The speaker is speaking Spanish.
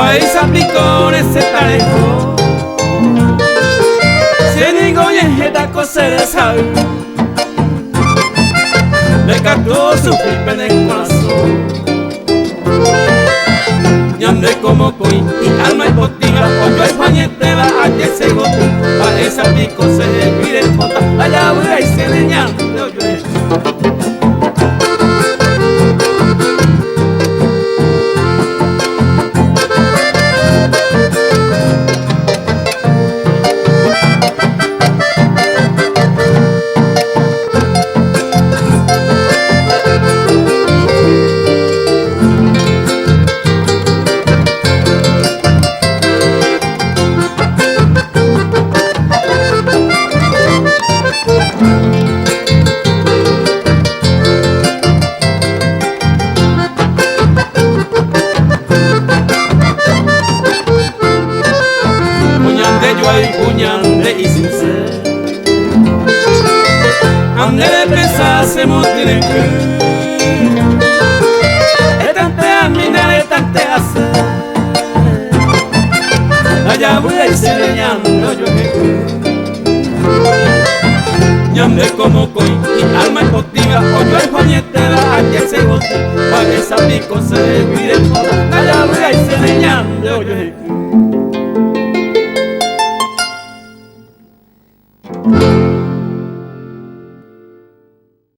país aplicó ese tarejo. Se digo y en esta cosa de saber. Me captó su flipe en el corazón. Y andé como coin y alma y botina. O yo el Juanete va a que se gote. Pa' esa pico se mire el bota. Allá voy a irse leñando yo. Puñande y sin ser ande de pensar se motiven que tante a mina, tante a hacer. Allá voy a irse leñando yo y ande como coin y alma y potiga. O yo el Juanete va a que se gote. Pa' que esa pico se vire el moda. Allá voy a irse leñando yo.